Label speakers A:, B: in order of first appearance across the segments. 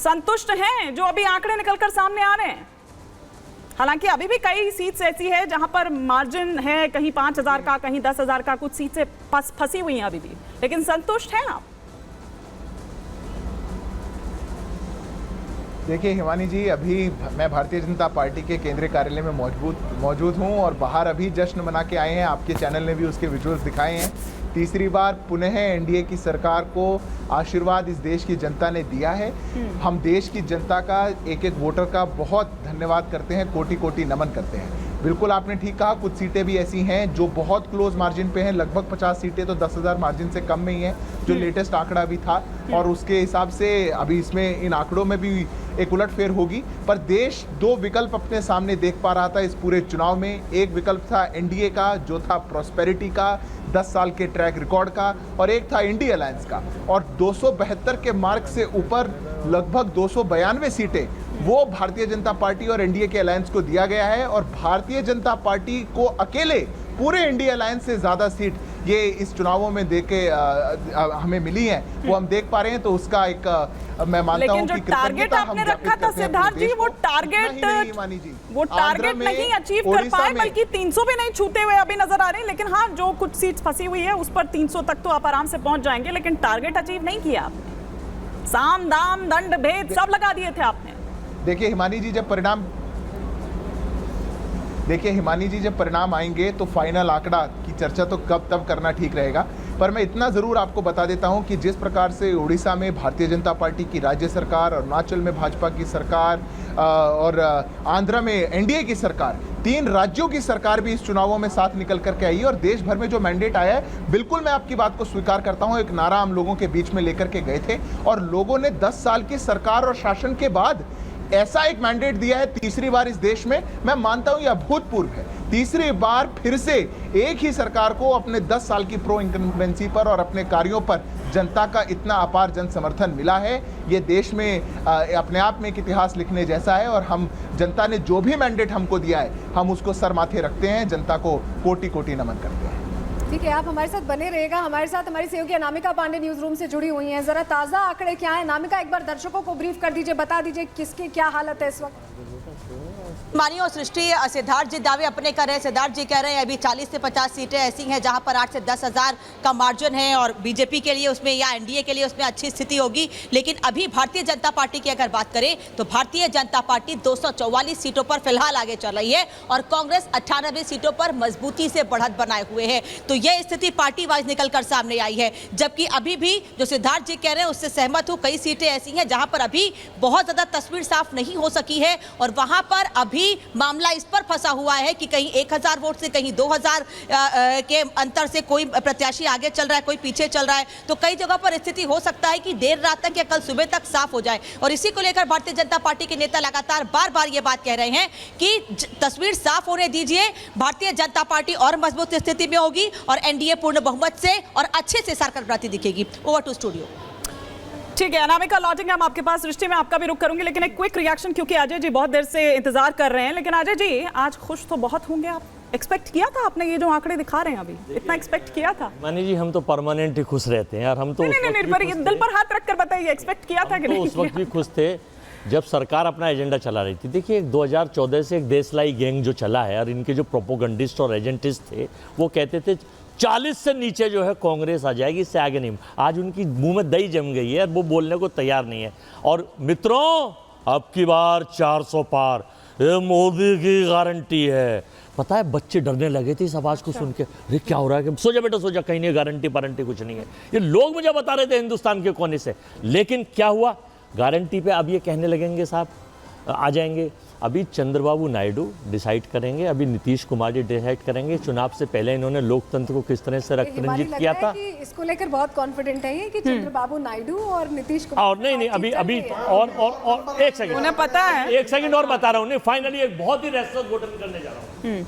A: संतुष्ट हैं जो अभी आंकड़े निकलकर सामने आ रहे हैं? हालांकि अभी भी कई सीट्स ऐसी है जहां पर मार्जिन है, कहीं 5,000 का, कहीं 10,000 का, कुछ सीट से फंसी हुई हैं अभी भी, लेकिन संतुष्ट हैं आप?
B: देखिए हिमानी जी, अभी मैं भारतीय जनता पार्टी के केंद्रीय कार्यालय में मौजूद हूं और बाहर अभी जश्न मना के आए हैं। आपके चैनल ने भी उसके विजुअल्स दिखाए हैं। तीसरी बार पुनः एनडीए की सरकार को आशीर्वाद इस देश की जनता ने दिया है। हम देश की जनता का, एक एक वोटर का बहुत धन्यवाद करते हैं, कोटि कोटि नमन करते हैं। बिल्कुल आपने ठीक कहा, कुछ सीटें भी ऐसी हैं जो बहुत क्लोज मार्जिन पे हैं। लगभग 50 सीटें तो 10,000 मार्जिन से कम में ही हैं, जो लेटेस्ट आंकड़ा भी था। और उसके हिसाब से अभी इसमें इन आंकड़ों में भी एक उलटफेर होगी। पर देश दो विकल्प अपने सामने देख पा रहा था इस पूरे चुनाव में। एक विकल्प था एनडीए का, जो था प्रॉस्पेरिटी का, 10 साल के ट्रैक रिकॉर्ड का, और एक था इंडिया अलायंस का। और 272 के मार्क से ऊपर लगभग 292 सीटें वो भारतीय जनता पार्टी और एनडीए के अलायंस को दिया गया है। और भारतीय जनता पार्टी को अकेले पूरे इंडिया अलायंस से ज़्यादा सीट ये इस चुनावों में देके हमें मिली है, वो हम देख पा रहे हैं। तो उसका एक मैं मानता हूं कि
A: टारगेट आपने रखा था सिद्धार्थ जी, वो टारगेट नहीं अचीव कर पाए, बल्कि 300 भी नहीं छूते हुए अभी नजर आ रहे हैं। लेकिन हाँ, जो कुछ सीट्स फंसी हुई है उस पर 300 तक तो आप आराम से पहुंच जाएंगे, लेकिन टारगेट अचीव नहीं किया आपने। साम दाम दंड भेद सब लगा दिए थे आपने।
B: देखिए हिमानी जी, जब परिणाम आएंगे तो फाइनल आंकड़ा की चर्चा तो कब तब करना ठीक रहेगा। पर मैं इतना ज़रूर आपको बता देता हूं कि जिस प्रकार से उड़ीसा में भारतीय जनता पार्टी की राज्य सरकार, अरुणाचल में भाजपा की सरकार और आंध्र में एनडीए की सरकार, 3 राज्यों की सरकार भी इस चुनावों में साथ निकल करके आई है। और देश भर में जो मैंडेट आया है, बिल्कुल मैं आपकी बात को स्वीकार करता हूं, एक नारा हम लोगों के बीच में लेकर के गए थे और लोगों ने 10 साल की सरकार और शासन के बाद ऐसा एक मैंडेट दिया है, तीसरी बार इस देश में। मैं मानता हूं यह अभूतपूर्व है। तीसरी बार फिर से एक ही सरकार को अपने 10 साल की प्रो इनकम्बेंसी पर और अपने कार्यों पर जनता का इतना अपार जन समर्थन मिला है। ये देश में अपने आप में एक इतिहास लिखने जैसा है। और हम, जनता ने जो भी मैंडेट हमको दिया है, हम उसको सर माथे रखते हैं, जनता को कोटि कोटि नमन करते हैं।
C: ठीक है, आप हमारे साथ बने रहिएगा। हमारे साथ हमारी सहयोगी अनामिका पांडे न्यूज रूम से जुड़ी हुई हैं। जरा ताज़ा आंकड़े क्या है अनामिका, एक बार दर्शकों को ब्रीफ कर दीजिए, बता दीजिए किसकी क्या हालत है इस वक्त।
D: मानी और सृष्टि, सिद्धार्थ जी दावे अपने कर रहे हैं। सिद्धार्थ जी कह रहे हैं अभी 40 से 50 सीटें ऐसी हैं जहां पर 8 से 10,000 का मार्जिन है और बीजेपी के लिए उसमें या एनडीए के लिए उसमें अच्छी स्थिति होगी। लेकिन अभी भारतीय जनता पार्टी की अगर बात करें तो भारतीय जनता पार्टी 244 सीटों पर फिलहाल आगे चल रही है और कांग्रेस 98 सीटों पर मजबूती से बढ़त बनाए हुए है। तो यह स्थिति पार्टी वाइज निकलकर सामने आई है। जबकि अभी भी जो सिद्धार्थ जी कह रहे हैं उससे सहमत हूं, कई सीटें ऐसी हैं जहां पर अभी बहुत ज्यादा तस्वीर साफ नहीं हो सकी है और वहां पर अभी मामला इस पर फंसा हुआ है कि कहीं 1,000 वोट से कहीं 2,000 के अंतर से कोई प्रत्याशी आगे चल रहा है, कोई पीछे चल रहा है। तो कई जगह पर स्थिति हो सकता है कि देर रात तक या कल सुबह तक साफ हो जाए। और इसी को लेकर भारतीय जनता पार्टी के नेता लगातार बार बार ये बात कह रहे हैं कि तस्वीर साफ होने दीजिए, भारतीय जनता पार्टी और मजबूत स्थिति में होगी और एनडीए पूर्ण बहुमत से और अच्छे से सरकार बनाती दिखेगी। Over to studio.
A: ठीक है अनामिका, लौटेंगे हम आपके पास। सृष्टि में आपका भी रुख करूंगी, लेकिन एक क्विक रिएक्शन, क्योंकि अजय जी बहुत देर से इंतजार कर रहे हैं। लेकिन अजय जी, आज खुश तो बहुत होंगे आप, एक्सपेक्ट किया था आपने ये जो आंकड़े दिखा रहे हैं अभी, इतना एक्सपेक्ट किया था?
E: मानी जी, हम तो परमानेंट ही खुश रहते हैं यार। हम तो
A: नहीं, दिल पर हाथ रखकर बताइए, एक्सपेक्ट किया था कि नहीं?
E: उस वक्त भी खुश थे जब सरकार अपना एजेंडा चला रही थी। देखिए 2014 से एक देशलाई गैंग जो चला है और इनके जो प्रोपोगंडिस्ट और एजेंटिस्ट थे वो कहते थे 40 से नीचे जो है कांग्रेस आ जाएगी, इससे आगे नहीं। आज उनकी मुंह में दही जम गई है, वो बोलने को तैयार नहीं है। और मित्रों, अब की बार 400 पार, ये मोदी की गारंटी है। पता है बच्चे डरने लगे थे इस आवाज़ को सुन के, अरे क्या हो रहा है? सो जा बेटा सो जा, कहीं नहीं, गारंटी वारंटी कुछ नहीं है। ये लोग मुझे बता रहे थे हिंदुस्तान के कोने से। लेकिन क्या हुआ, गारंटी पे अब ये कहने लगेंगे साहब आ जाएंगे। अभी चंद्रबाबू नायडू डिसाइड करेंगे, अभी नीतीश कुमार जी डिसाइड करेंगे। चुनाव से पहले इन्होंने लोकतंत्र को किस तरह से रंजित किया था,
C: इसको लेकर बहुत कॉन्फिडेंट है ये कि चंद्रबाबू नायडू और नीतीश कुमार।
E: और नहीं अभी और एक सेकंड,
A: उन्हें पता है,
E: एक सेकंड और बता रहा हूँ। फाइनली एक बहुत ही रहस्यमय घोषणा करने जा रहा हूँ।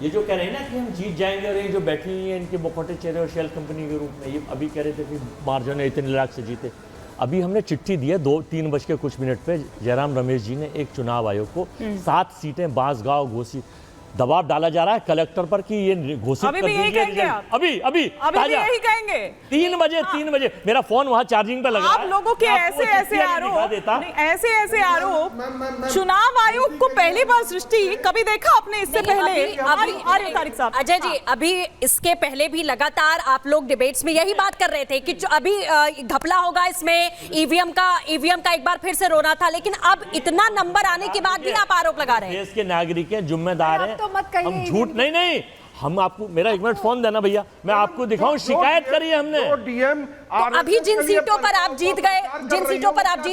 E: ये जो कह रहे हैं ना कि हम जीत जाएंगे और ये जो बैठी हुई है इनके मुखौटे चेहरे और शेल कंपनी के रूप में, ये अभी कह रहे थे कि मार्जिन है इतने लाख से जीते। अभी हमने चिट्ठी दी है 3 बज के कुछ मिनट पे, जयराम रमेश जी ने एक चुनाव आयोग को 7 सीटें बांसगांव, घोसी। दबाव डाला जा रहा है कलेक्टर पर कि ये घोषित
A: अभी
E: कर
A: भी यही
E: दीजिए
A: कहेंगे
E: रिजल्ट।
A: आप?
E: अभी
A: अभी भी
E: ताजा।
A: यही कहेंगे
E: 3 बजे मेरा फोन वहां चार्जिंग पे लगा
A: आप लोगों के ऐसे ऐसे आरोप ऐसे ऐसे आरोप चुनाव आयोग को पहली बार सृष्टि कभी देखा आपने इससे पहले? अरे तारिक साहब,
F: अजय जी, अभी इसके पहले भी लगातार आप लोग डिबेट्स में यही बात कर रहे थे कि जो अभी घपला होगा इसमें, ईवीएम का एक बार फिर से रोना था, लेकिन अब इतना नंबर आने के बाद भी आप आरोप लगा रहे हैं।
E: देश के नागरिक हैं, जिम्मेदार हैं,
C: तो मत कहिए
E: हम झूठ नहीं हम आपको, मेरा 1 मिनट फोन देना भैया, मैं आपको दिखाऊं, शिकायत करी है हमने।
F: तो अभी जिन सीटों पर आप जीत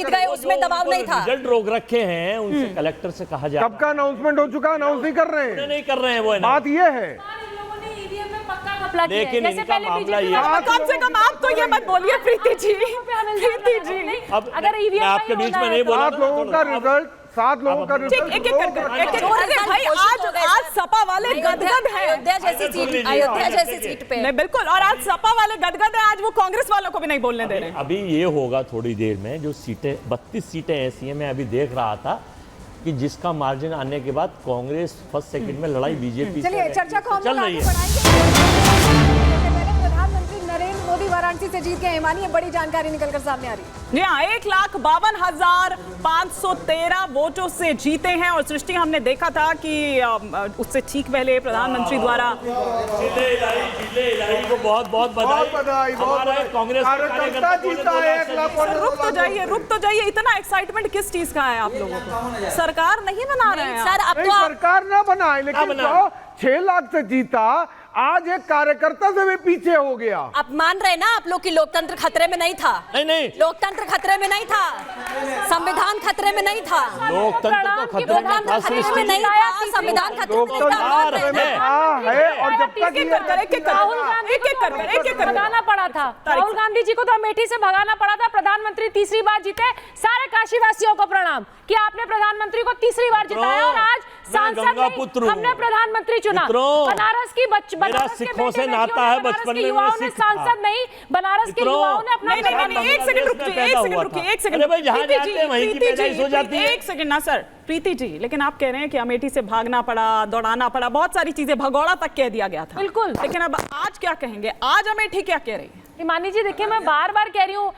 F: गए उसमें दबाव नहीं था।
E: रिजल्ट रोक रखे हैं, उनसे कलेक्टर से कहा जाए।
G: कब का अनाउंसमेंट हो चुका, अनाउंस नहीं कर रहे हैं,
E: नहीं कर रहे हैं वो,
G: बात ये है।
E: लेकिन इनका मामला ये,
A: कम से कम आप तो ये मत बोलिए प्रीति जी,
E: अब मैं आपके बीच में नहीं बोला।
G: 7 लोगों का रिजल्ट, 7 लोगों का
A: ठीक, एक एक कर अरे भाई, आज सपा वाले गदगद हैं
F: अयोध्या जैसी सीट पे।
A: नहीं बिल्कुल, और आज सपा वाले गदगद हैं, आज वो कांग्रेस वालों को भी नहीं बोलने दे रहे।
E: अभी ये होगा थोड़ी देर में, जो सीटें 32 सीटें ऐसी हैं, मैं अभी देख रहा था कि जिसका मार्जिन आने के बाद कांग्रेस फर्स्ट सेकंड में लड़ाई बीजेपी
C: चलिए चर्चा को हम
E: चल
C: लोग
E: रही
C: आगे
E: है।
C: बढ़ाएंगे। प्रधानमंत्री नरेंद्र मोदी वाराणसी से जीत गए, हिमानी, ये बड़ी जानकारी निकलकर सामने आ रही है।
A: जी हाँ, 1,52,513 वोटों से जीते हैं। और सृष्टि, हमने देखा था कि उससे ठीक पहले प्रधानमंत्री द्वारा
E: जिले को बहुत बहुत बधाई। हमारा कांग्रेस
G: कार्यकर्ता जीता है, 1 लाख।
A: रुक तो जाइए, इतना एक्साइटमेंट किस चीज का है आप लोगों को? सरकार नहीं बना रहे हैं
F: सर, अब
G: नहीं,
F: तो आप
G: सरकार ना बनाए, लेकिन 6 लाख से जीता, आज एक कार्यकर्ता से भी पीछे हो गया।
F: आप मान रहे ना आप लोग की लोकतंत्र खतरे में नहीं था।
E: नहीं
F: लोकतंत्र खतरे में नहीं था, संविधान खतरे में नहीं था,
E: लोकतंत्र तो खतरे में
F: लोकतंत्र
E: था,
F: खतरे में नहीं था, संविधान खतरे में नहीं था।
G: है, और जब तक
H: भगाना पड़ा था राहुल गांधी जी को, तो अमेठी से भगाना पड़ा था। प्रधानमंत्री तीसरी बार जीते। सारे काशीवासियों को प्रणाम कि आपने प्रधानमंत्री को तीसरी बार जिताया और आज सांसद नहीं, हमने प्रधानमंत्री चुना। बनारस की बनारस के
E: सिखों से नाता है, बचपन में
H: युवाओं ने सांसद नहीं, बनारस के युवाओं ने अपना
A: एक सेकंड रुकिए।
E: भाई जहाँ जाते हैं वहीं की पैदाइश हो जाती है।
A: एक सेकंड ना सर, प्रीति जी, लेकिन आप कह रहे हैं कि अमेठी से भागना पड़ा, दौड़ाना पड़ा, बहुत सारी चीजें, भगौड़ा तक कह दिया गया था।
H: बिल्कुल।
A: लेकिन अब आज क्या कहेंगे? आज अमेठी क्या कह रही है?
H: हिमानी जी, देखिए, मैं बार बार कह रही हूँ,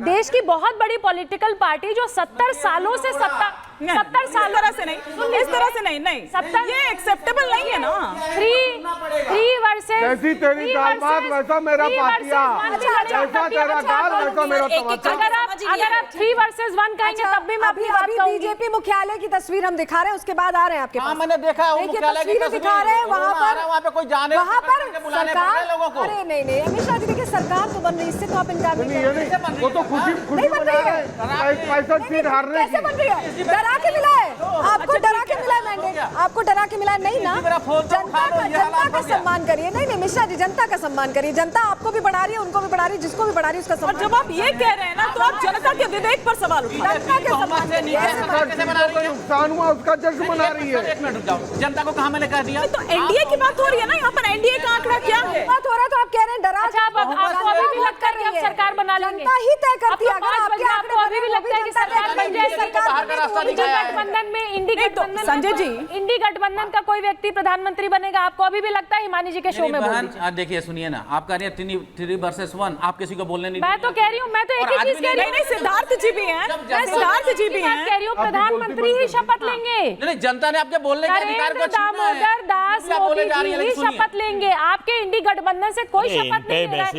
H: देश की बहुत बड़ी पॉलिटिकल पार्टी जो 70 सालों से 70 साल इस तरह से नहीं 70, ये एक्सेप्टेबल नहीं है ना। 3 वर्सेस,
G: जैसी तेरी दामाद वैसा मेरा पातिया, जैसा तेरा गाल वैसा मेरा तमाचा।
H: अगर आप 3 वर्सेस 1 कहेंगे तब भी मैं अपनी बात कहूंगी।
C: बीजेपी मुख्यालय की तस्वीर हम दिखा रहे हैं, उसके बाद आ रहे हैं आपके पास।
I: मैंने देखा है,
C: मुख्यालय की तस्वीर दिखा रहे हैं, वहाँ
I: पे कोई जाने
C: वहाँ पर सरकार,
I: लोगों को।
C: अरे नहीं अमित शाह जी, देखिए सरकार तो बन रही है, इससे तो आप इनकार नहीं कर रहे।
G: वो तो खुशी
C: नहीं बन रही है,
G: 65 सीट हारने
C: कैसे बन रही है? डरा के मिला है आपको, डरा के मिला है मैंडेट, आपको डरा के मिला है? नहीं ना, जनता का सम्मान करिए। नहीं मिश्रा जी, जनता का सम्मान करिए। जनता आपको भी बढ़ा रही है, उनको भी बढ़ा रही है, जिसको भी बढ़ा रही है उसका सम्मान।
A: और जब आप ये कह रहे हैं ना, तो आप जनता के विवेक पर सवाल उठाएं।
C: जनता के सम्मान करिए।
G: नुकसान हुआ उसका जश्न मना रही है।
I: 1 मिनट रुक जाओ, जनता को कहाँ मैंने कह दिया?
A: तो एनडीए की बात हो रही है ना, यहाँ पर एनडीए का आंकड़ा क्या है?
C: बात हो रहा है तो आप कह रहे हैं डरा।
H: अच्छा, आपको अभी भी लगता है कि आप सरकार बना लेंगे?
C: जनता ही तय करती है। अगर
H: आपको अभी भी लगता है कि सरकार बन जाएगी? गठबंधन में इंडी गठबंधन,
A: संजय जी,
H: इंडी गठबंधन का कोई व्यक्ति प्रधानमंत्री बनेगा, आपको अभी भी लगता है? हिमानी जी के शो में बोल दीजिए।
I: देखिए, सुनिए ना, आप कह रही हैं 3 वर्सेस 1, आप किसी को बोलने नहीं।
H: मैं तो कह रही हूँ, मैं तो एक ही चीज कह रही हूँ।
A: नहीं, सिद्धार्थ जी भी हैं, सिद्धार्थ जी भी हैं,
H: कह रही हूँ प्रधानमंत्री ही शपथ लेंगे।
I: नहीं, जनता ने आपके बोलने का अधिकार को छीना है।
H: दामोदर दास मोदी जी ही शपथ लेंगे, आपके इंडी गठबंधन से कोई शपथ नहीं ले रहा है।